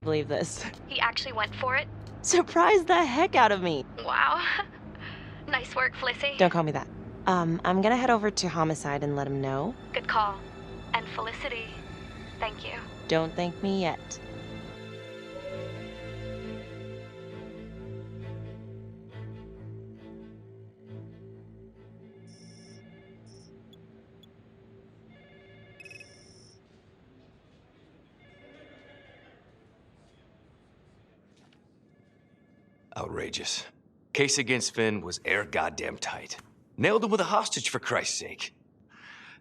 believe this. He actually went for it? Surprised the heck out of me. Wow. Nice work, Flissy. Don't call me that. I'm gonna head over to Homicide and let him know. Good call. And Felicity, thank you. Don't thank me yet. Outrageous. Case against Finn was air goddamn tight. Nailed him with a hostage, for Christ's sake.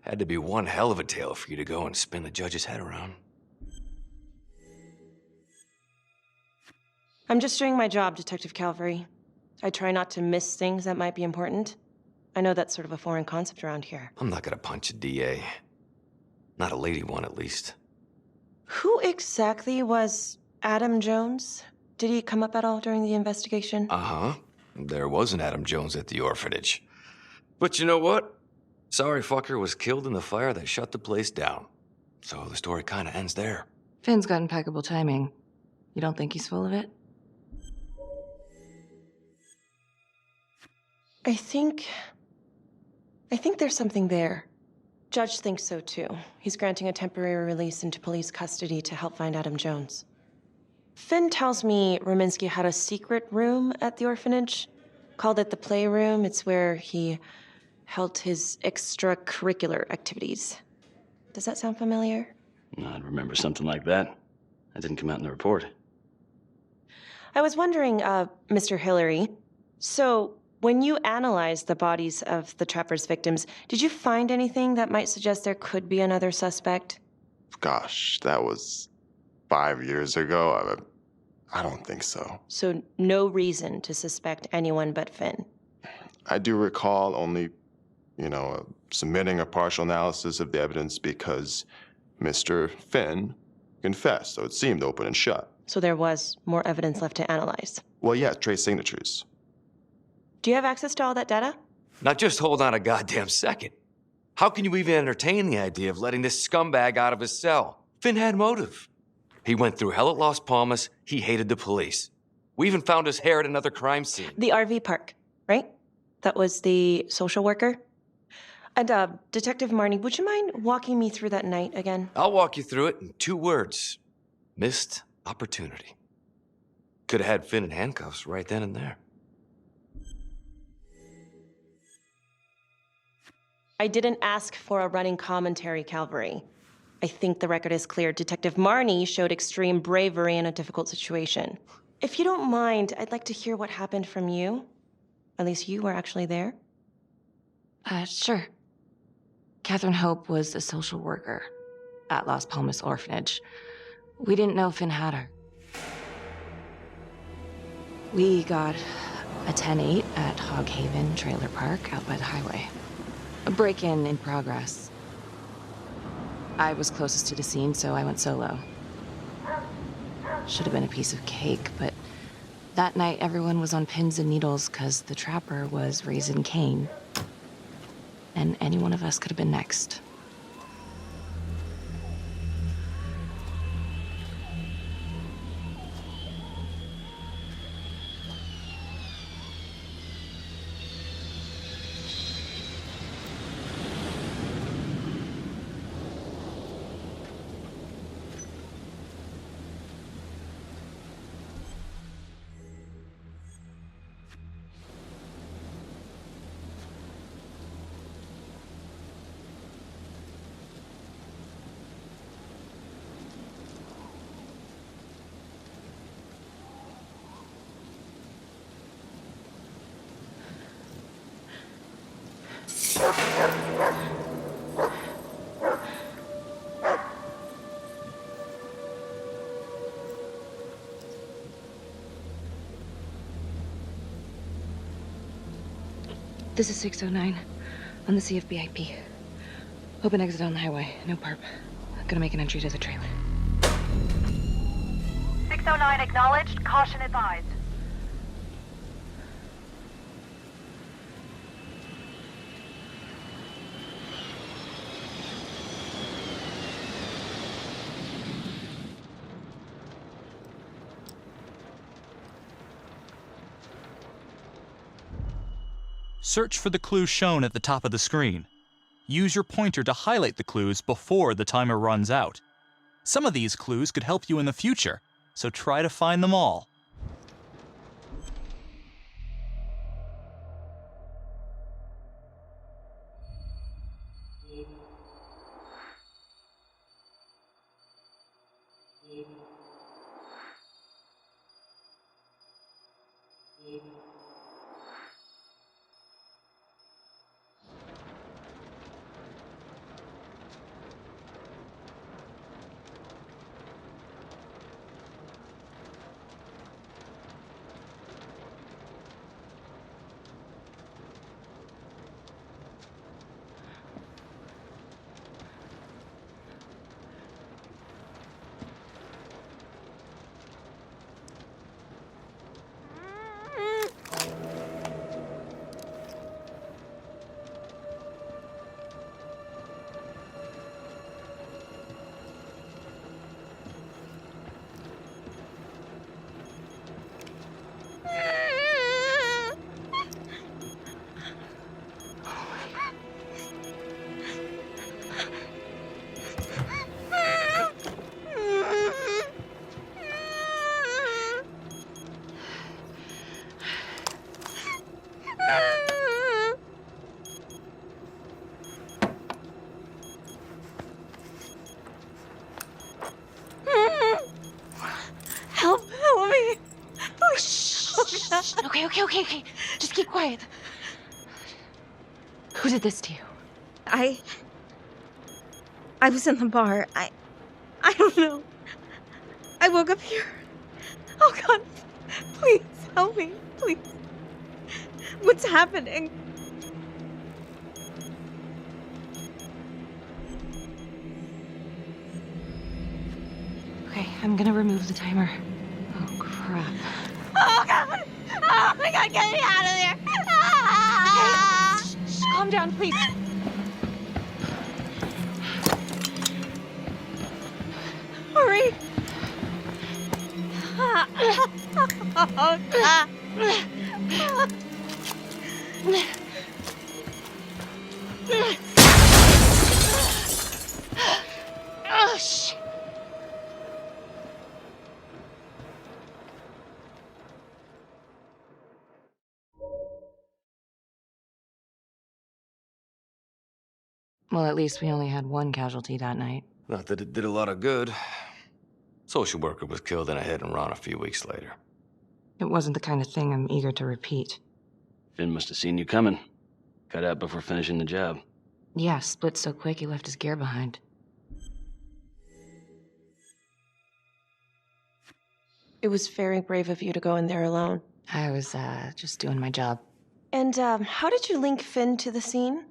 Had to be one hell of a tale for you to go and spin the judge's head around. I'm just doing my job, Detective Calvary. I try not to miss things that might be important. I know that's sort of a foreign concept around here. I'm not gonna punch a DA. Not a lady one, at least. Who exactly was Adam Jones? Did he come up at all during the investigation? Uh-huh. There was an Adam Jones at the orphanage. But you know what? Sorry fucker was killed in the fire that shut the place down. So the story kinda ends there. Finn's got impeccable timing. You don't think he's full of it? I think there's something there. Judge thinks so too. He's granting a temporary release into police custody to help find Adam Jones. Finn tells me Rominsky had a secret room at the orphanage. Called it the playroom. It's where he held his extracurricular activities. Does that sound familiar? I'd remember something like that. That didn't come out in the report. I was wondering, Mr. Hillary, so when you analyzed the bodies of the trapper's victims, did you find anything that might suggest there could be another suspect? Gosh, that was 5 years ago. I don't think so. So no reason to suspect anyone but Finn? I do recall only, submitting a partial analysis of the evidence because Mr. Finn confessed, so it seemed open and shut. So there was more evidence left to analyze? Well, yeah, trace signatures. Do you have access to all that data? Now just hold on a goddamn second. How can you even entertain the idea of letting this scumbag out of his cell? Finn had motive. He went through hell at Las Palmas. He hated the police. We even found his hair at another crime scene. The RV park, right? That was the social worker? And, Detective Marnie, would you mind walking me through that night again? I'll walk you through it in 2 words. Missed opportunity. Could have had Finn in handcuffs right then and there. I didn't ask for a running commentary, Calvary. I think the record is clear. Detective Marnie showed extreme bravery in a difficult situation. If you don't mind, I'd like to hear what happened from you. At least you were actually there. Sure. Catherine Hope was a social worker at Las Palmas Orphanage. We didn't know Finn had her. We got a 10-8 at Hog Haven Trailer Park out by the highway. A break-in in progress. I was closest to the scene, so I went solo. Should have been a piece of cake, but that night everyone was on pins and needles because the trapper was raising Cain. And any one of us could have been next. This is 609 on the CFBIP. Open exit on the highway, no perp. Gonna make an entry to the trailer. 609 acknowledged, caution advised. Search for the clues shown at the top of the screen. Use your pointer to highlight the clues before the timer runs out. Some of these clues could help you in the future, so try to find them all. Help me. Okay. Just keep quiet. Who did this to you? I was in the bar. I don't know. I woke up here. Oh God, please help me, please. What's happening? Okay, I'm gonna remove the timer. Oh, crap. Oh God! Oh my God, get me out of there! Shh, calm down, please. Hurry! Oh God! Oh, shit. Well, at least we only had one casualty that night. Not that it did a lot of good. Social worker was killed in a hit-and-run a few weeks later. It wasn't the kind of thing I'm eager to repeat. Finn must have seen you coming. Cut out before finishing the job. Yeah, split so quick he left his gear behind. It was very brave of you to go in there alone. I was, just doing my job. And, how did you link Finn to the scene?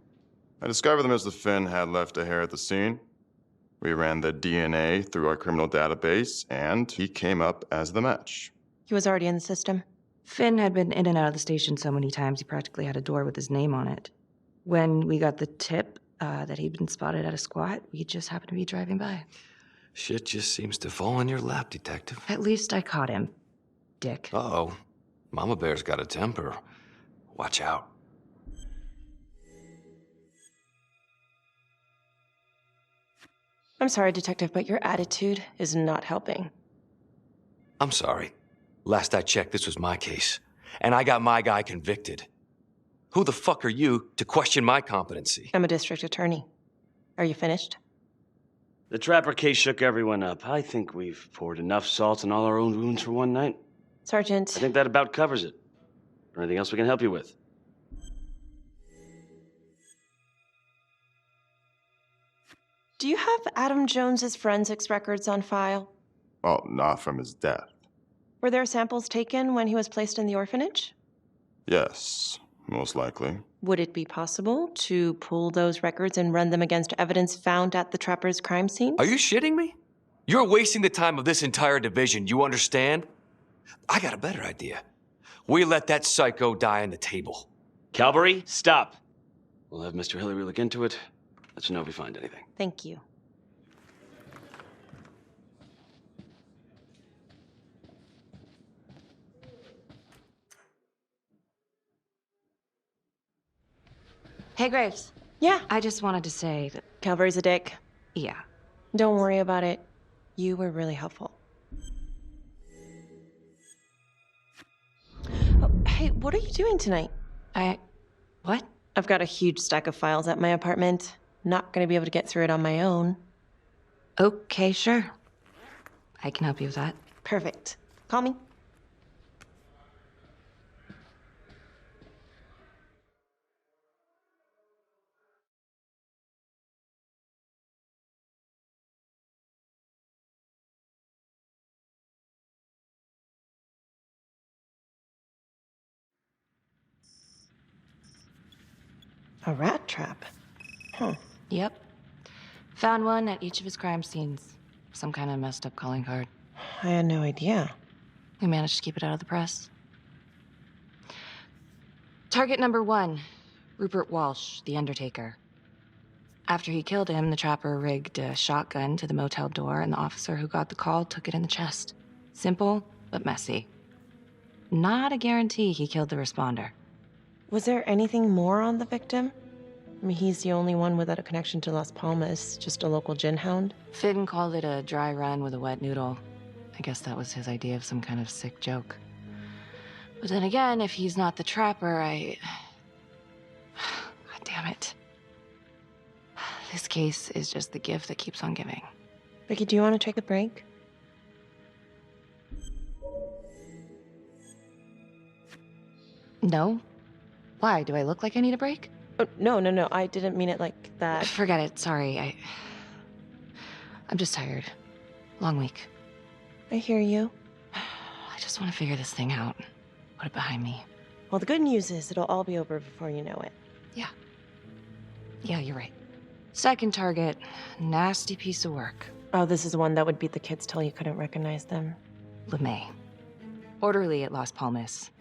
I discovered that Mr. Finn had left a hair at the scene. We ran the DNA through our criminal database, and he came up as the match. He was already in the system. Finn had been in and out of the station so many times he practically had a door with his name on it. When we got the tip that he'd been spotted at a squat, we just happened to be driving by. Shit just seems to fall in your lap, Detective. At least I caught him, dick. Uh-oh. Mama Bear's got a temper. Watch out. I'm sorry, Detective, but your attitude is not helping. I'm sorry. Last I checked, this was my case. And I got my guy convicted. Who the fuck are you to question my competency? I'm a district attorney. Are you finished? The Trapper case shook everyone up. I think we've poured enough salt on all our own wounds for one night. Sergeant. I think that about covers it. Or anything else we can help you with? Do you have Adam Jones's forensics records on file? Well, not from his death. Were there samples taken when he was placed in the orphanage? Yes, most likely. Would it be possible to pull those records and run them against evidence found at the Trapper's crime scene? Are you shitting me? You're wasting the time of this entire division, you understand? I got a better idea. We let that psycho die on the table. Calvary, stop. We'll have Mr. Hillary look into it. Let you know if we find anything. Thank you. Hey, Graves. Yeah. I just wanted to say that, Calvary's a dick. yeah. Don't worry about it. You were really helpful. Oh, hey, what are you doing tonight? What? I've got a huge stack of files at my apartment. Not gonna be able to get through it on my own. Okay, sure. I can help you with that. Perfect. Call me. A rat trap. Huh. Yep. Found one at each of his crime scenes. Some kind of messed up calling card. I had no idea. We managed to keep it out of the press. Target number 1, Rupert Walsh, the Undertaker. After he killed him, the trapper rigged a shotgun to the motel door, and the officer who got the call took it in the chest. Simple, but messy. Not a guarantee he killed the responder. Was there anything more on the victim? I mean, he's the only one without a connection to Las Palmas, just a local gin hound. Finn called it a dry run with a wet noodle. I guess that was his idea of some kind of sick joke. But then again, if he's not the trapper, God damn it. This case is just the gift that keeps on giving. Vicky, do you want to take a break? No? Why? Do I look like I need a break? Oh, no. I didn't mean it like that. Forget it. Sorry. I'm just tired. Long week. I hear you. I just want to figure this thing out. Put it behind me. Well, the good news is it'll all be over before you know it. Yeah, you're right. Second target, nasty piece of work. Oh, this is one that would beat the kids till you couldn't recognize them. LeMay. Orderly at Las Palmas.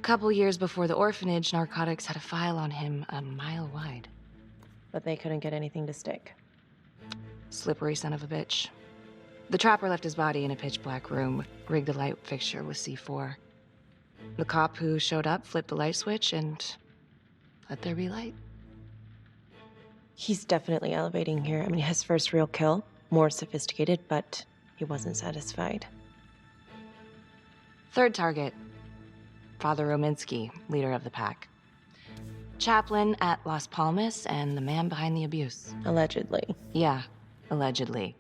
Couple years before the orphanage, narcotics had a file on him a mile wide. But they couldn't get anything to stick. Slippery son of a bitch. The trapper left his body in a pitch-black room, rigged a light fixture with C4. The cop who showed up flipped the light switch and let there be light. He's definitely elevating here. I mean, his first real kill, more sophisticated, but he wasn't satisfied. Third target, Father Rominsky, leader of the pack. Chaplain at Las Palmas and the man behind the abuse. Allegedly. Yeah, allegedly.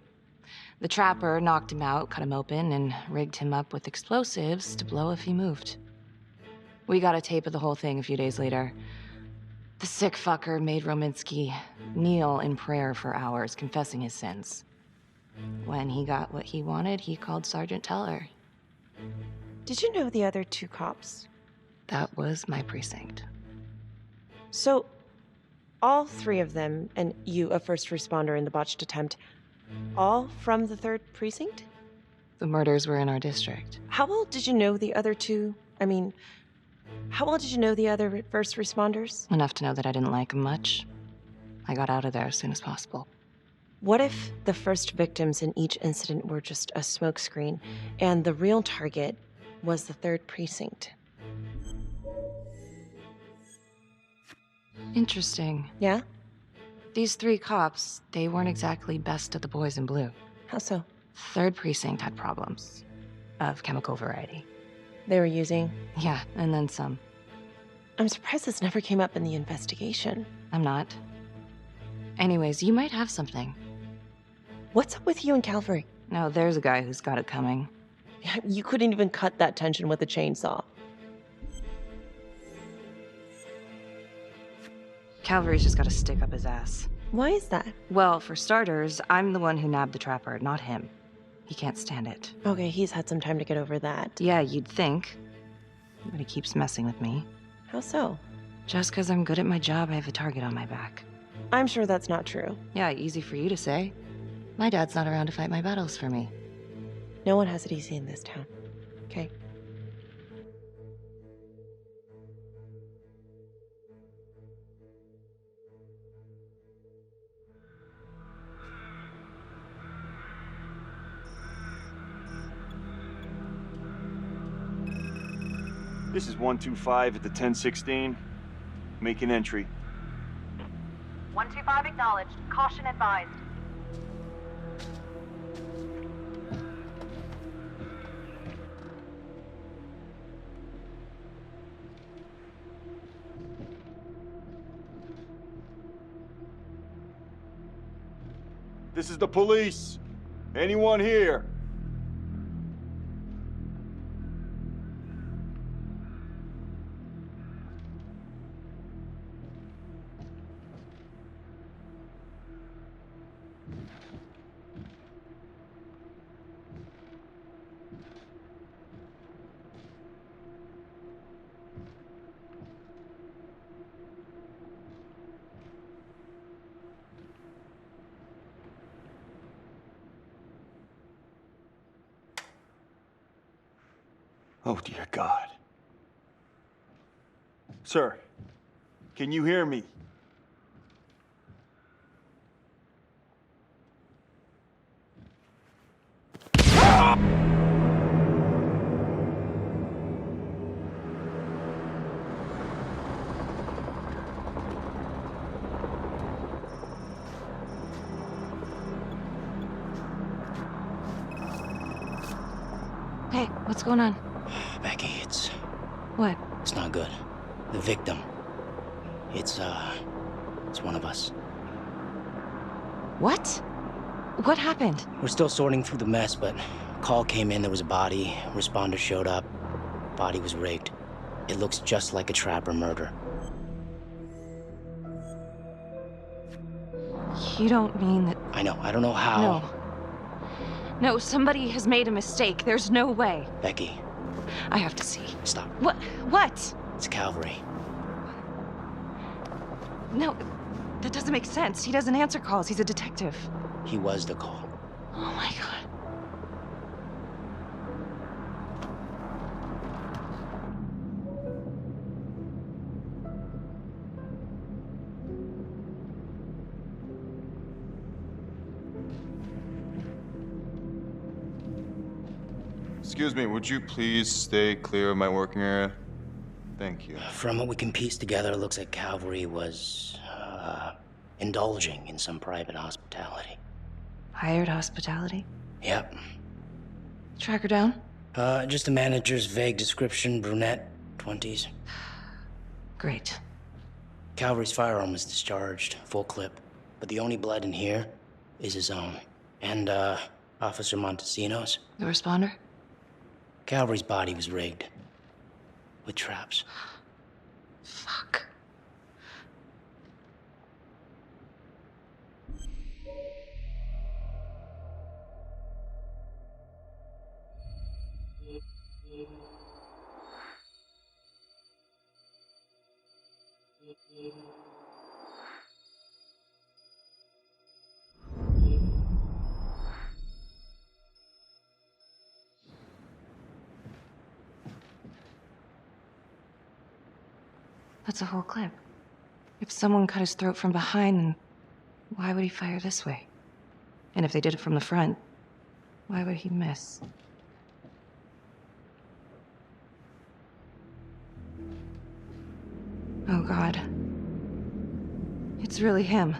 The trapper knocked him out, cut him open, and rigged him up with explosives to blow if he moved. We got a tape of the whole thing a few days later. The sick fucker made Rominsky kneel in prayer for hours, confessing his sins. When he got what he wanted, he called Sergeant Teller. Did you know the other two cops? That was my precinct. So, all three of them, and you, a first responder in the botched attempt, all from the 3rd precinct? The murders were in our district. How well did you know the other two? I mean, how well did you know the other first responders? Enough to know that I didn't like him much. I got out of there as soon as possible. What if the first victims in each incident were just a smokescreen, and the real target was the 3rd precinct? Interesting. Yeah? These 3 cops, they weren't exactly best of the boys in blue. How so? 3rd precinct had problems. Of chemical variety. They were using? Yeah, and then some. I'm surprised this never came up in the investigation. I'm not. Anyways, you might have something. What's up with you and Calvary? No, there's a guy who's got it coming. You couldn't even cut that tension with a chainsaw. Calvary's just gotta stick up his ass. Why is that? Well, for starters, I'm the one who nabbed the trapper, not him. He can't stand it. Okay, he's had some time to get over that. Yeah, you'd think. But he keeps messing with me. How so? Just because I'm good at my job, I have a target on my back. I'm sure that's not true. Yeah, easy for you to say. My dad's not around to fight my battles for me. No one has it easy in this town. Okay? This is 125 at the 1016. Making entry. 125 acknowledged. Caution advised. This is the police. Anyone here? Oh, dear God. Sir, can you hear me? Hey, what's going on? Becky, it's What? not good. The victim. It's one of us. What? What happened? We're still sorting through the mess, but call came in, there was a body. Responder showed up. Body was rigged. It looks just like a trapper murder. You don't mean that... I know, I don't know how. No. No, somebody has made a mistake. There's no way. Becky. I have to see. Stop. What? What? It's Calvary. No, that doesn't make sense. He doesn't answer calls. He's a detective. He was the call. Oh my God. Excuse me, would you please stay clear of my working area? Thank you. From what we can piece together, it looks like Calvary was, indulging in some private hospitality. Hired hospitality? Yep. Track her down? Just the manager's vague description, brunette, 20s. Great. Calvary's firearm was discharged, full clip. But the only blood in here is his own. And, Officer Montesino's. The responder? Calvary's body was rigged. With traps. Fuck. That's a whole clip. If someone cut his throat from behind, then why would he fire this way? And if they did it from the front, why would he miss? Oh God. It's really him.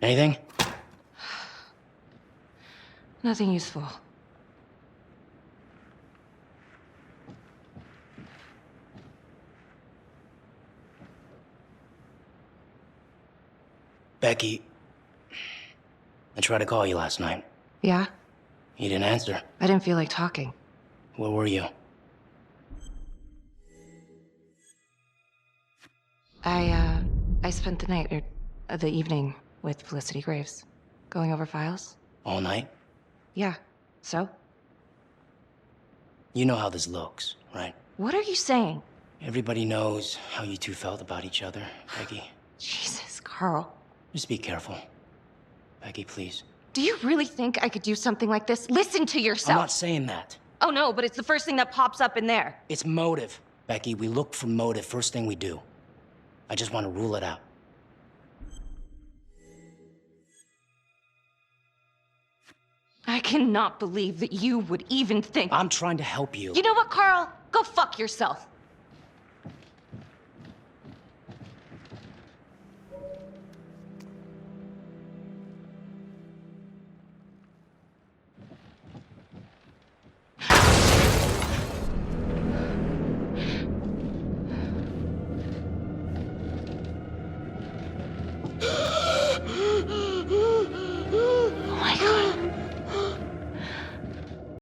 Anything? Nothing useful. Becky, I tried to call you last night. Yeah? You didn't answer. I didn't feel like talking. Where were you? I spent the night, or the evening, with Felicity Graves. Going over files? All night? Yeah. So? You know how this looks, right? What are you saying? Everybody knows how you two felt about each other, Becky. Jesus, Carl. Just be careful. Becky, please. Do you really think I could do something like this? Listen to yourself! I'm not saying that. Oh no, but it's the first thing that pops up in there. It's motive. Becky, we look for motive first thing we do. I just want to rule it out. I cannot believe that you would even think. I'm trying to help you. You know what, Carl? Go fuck yourself.